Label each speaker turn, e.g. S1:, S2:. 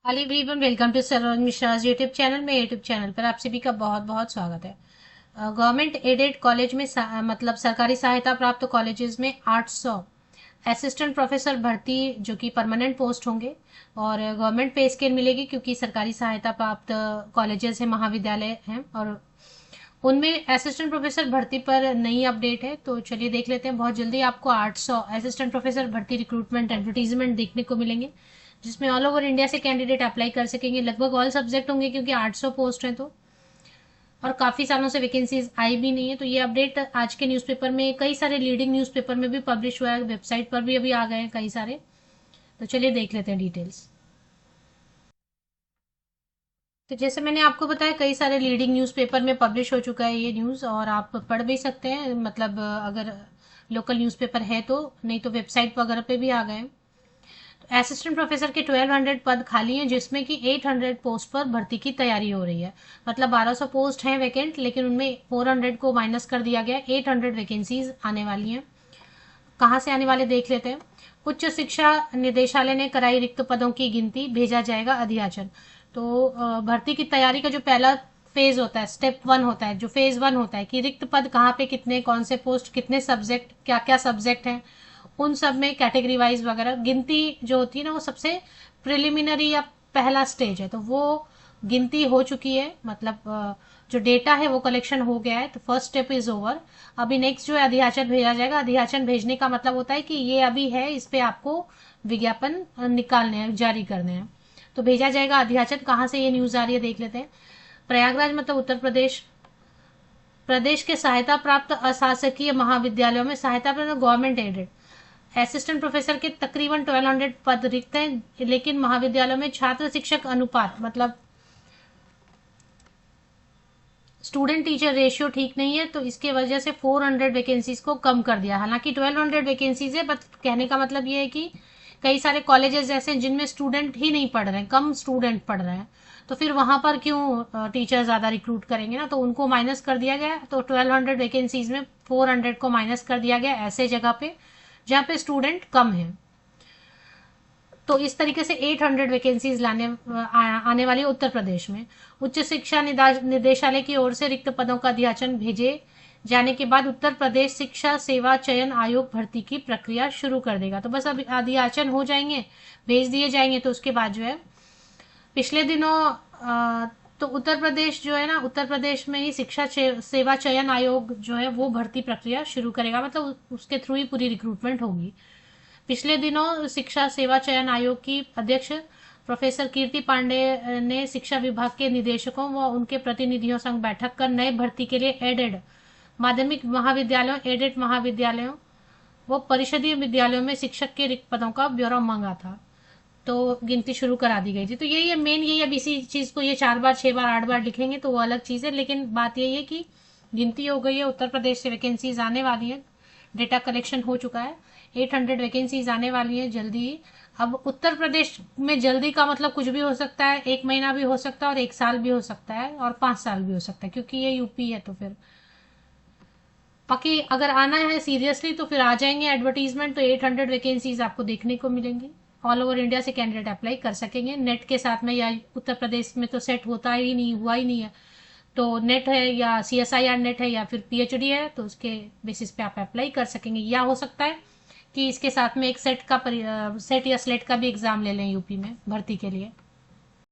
S1: Hello everyone, welcome to Saroj Mishra YouTube channel में। YouTube channel पर आप सभी का बहुत बहुत स्वागत है। गवर्नमेंट एडेड कॉलेज में मतलब सरकारी सहायता प्राप्त कॉलेजेस में 800 असिस्टेंट प्रोफेसर भर्ती जो कि परमानेंट पोस्ट होंगे और गवर्नमेंट पे स्केल मिलेगी क्योंकि सरकारी सहायता प्राप्त कॉलेजेस हैं, महाविद्यालय हैं और उनमें असिस्टेंट प्रोफेसर भर्ती पर नई अपडेट है। तो चलिए देख लेते हैं। बहुत जल्दी आपको 800 असिस्टेंट प्रोफेसर भर्ती रिक्रूटमेंट एडवर्टीजमेंट देखने को मिलेंगे जिसमें ऑल ओवर इंडिया से कैंडिडेट अप्लाई कर सकेंगे। लगभग ऑल सब्जेक्ट होंगे क्योंकि 800 पोस्ट हैं तो, और काफी सालों से वैकेंसीज आई भी नहीं है। तो ये अपडेट आज के न्यूज़पेपर में, कई सारे लीडिंग न्यूज़पेपर में भी पब्लिश हुआ है, वेबसाइट पर भी अभी आ गए हैं कई सारे। तो चलिए देख लेते हैं डिटेल्स। तो जैसे मैंने आपको बताया, कई सारे लीडिंग न्यूज़पेपर में पब्लिश हो चुका है ये न्यूज़ और आप पढ़ भी सकते हैं। मतलब अगर लोकल न्यूज़पेपर है तो, नहीं तो वेबसाइट वगैरह पे भी आ गए हैं। असिस्टेंट प्रोफेसर के 1200 पद खाली हैं जिसमें कि 800 पोस्ट पर भर्ती की तैयारी हो रही है। मतलब 1200 पोस्ट हैं वैकेंट, लेकिन उनमें 400 को माइनस कर दिया गया। 800 वैकेंसीज आने वाली हैं। कहाँ से आने वाले देख लेते हैं। उच्च शिक्षा निदेशालय ने कराई रिक्त पदों की गिनती, भेजा जाएगा अध्याचन। तो भर्ती की तैयारी का जो पहला फेज होता है, स्टेप 1 होता है, जो फेज 1 होता है कि रिक्त पद कहाँ पे कितने, कौन से पोस्ट, कितने सब्जेक्ट, क्या क्या सब्जेक्ट हैं, उन सब में कैटेगरी वाइज वगैरह गिनती जो होती है ना, वो सबसे प्रिलिमिनरी या पहला स्टेज है। तो वो गिनती हो चुकी है। मतलब जो डेटा है वो कलेक्शन हो गया है। तो फर्स्ट स्टेप इज ओवर। अभी नेक्स्ट जो है अध्याचन भेजा जाएगा। अध्याचन भेजने का मतलब होता है कि ये अभी है, इस पे आपको विज्ञापन निकालने हैं, जारी करने हैं। तो भेजा जाएगा अध्याचन। कहाँ से ये न्यूज आ रही है देख लेते हैं। प्रयागराज मतलब उत्तर प्रदेश। प्रदेश के सहायता प्राप्त अशासकीय महाविद्यालयों में सहायता प्राप्त गवर्नमेंट एडेड असिस्टेंट प्रोफेसर के तकरीबन 1200 पद रिक्त हैं, लेकिन महाविद्यालयों में छात्र शिक्षक अनुपात, मतलब स्टूडेंट टीचर रेशियो ठीक नहीं है। तो इसके वजह से 400 वैकेंसीज को कम कर दिया। हालांकि 1200 वैकेंसीज है, बट कहने का मतलब ये है कि कई सारे कॉलेजेस ऐसे हैं जिनमें स्टूडेंट ही नहीं पढ़ रहे हैं, कम स्टूडेंट पढ़ रहे हैं। तो फिर वहां पर क्यों टीचर ज्यादा रिक्रूट करेंगे ना, तो उनको माइनस कर दिया गया। तो 1200 वैकेंसीज में 400 को माइनस कर दिया गया ऐसे जगह पे जहाँ पे स्टूडेंट कम है। तो इस तरीके से 800 वैकेंसीज आने वाली उत्तर प्रदेश में। उच्च शिक्षा निदेशालय की ओर से रिक्त पदों का अध्याचन भेजे जाने के बाद उत्तर प्रदेश शिक्षा सेवा चयन आयोग भर्ती की प्रक्रिया शुरू कर देगा। तो बस अब अध्याचन हो जाएंगे, भेज दिए जाएंगे, तो उसके बाद जो है पिछले दिनों तो उत्तर प्रदेश जो है ना, उत्तर प्रदेश में ही शिक्षा सेवा चयन आयोग जो है वो भर्ती प्रक्रिया शुरू करेगा। मतलब उसके थ्रू ही पूरी रिक्रूटमेंट होगी। पिछले दिनों शिक्षा सेवा चयन आयोग की अध्यक्ष प्रोफेसर कीर्ति पांडे ने शिक्षा विभाग के निदेशकों व उनके प्रतिनिधियों संग बैठक कर नए भर्ती के लिए एडेड माध्यमिक महाविद्यालयों, एडेड महाविद्यालयों व परिषदीय विद्यालयों में शिक्षक के रिक्त पदों का ब्यौरा मांगा था। तो गिनती शुरू करा दी गई थी। तो यही है मेन, यही अब इसी चीज को ये 4 बार 6 बार 8 बार लिखेंगे तो वो अलग चीज है, लेकिन बात यही है कि गिनती हो गई है। उत्तर प्रदेश से वैकेंसीज आने वाली है, डेटा कलेक्शन हो चुका है। 800 वैकेंसीज आने वाली है जल्दी ही। अब उत्तर प्रदेश में जल्दी का मतलब कुछ भी हो सकता है, 1 महीना भी हो सकता है और 1 साल भी हो सकता है और 5 साल भी हो सकता है, क्योंकि ये यूपी है। तो फिर बाकी अगर आना है सीरियसली तो फिर आ जाएंगे एडवर्टीजमेंट, तो 800 वैकेंसीज आपको देखने को मिलेंगी। ऑल ओवर इंडिया से कैंडिडेट अप्लाई कर सकेंगे नेट के साथ में, या उत्तर प्रदेश में तो सेट होता ही नहीं, हुआ ही नहीं है। तो नेट है या CSIR नेट है या फिर PhD है, तो उसके बेसिस पे आप अप्लाई कर सकेंगे। या हो सकता है कि इसके साथ में एक सेट या स्लेट का भी एग्जाम ले लें यूपी में भर्ती के लिए।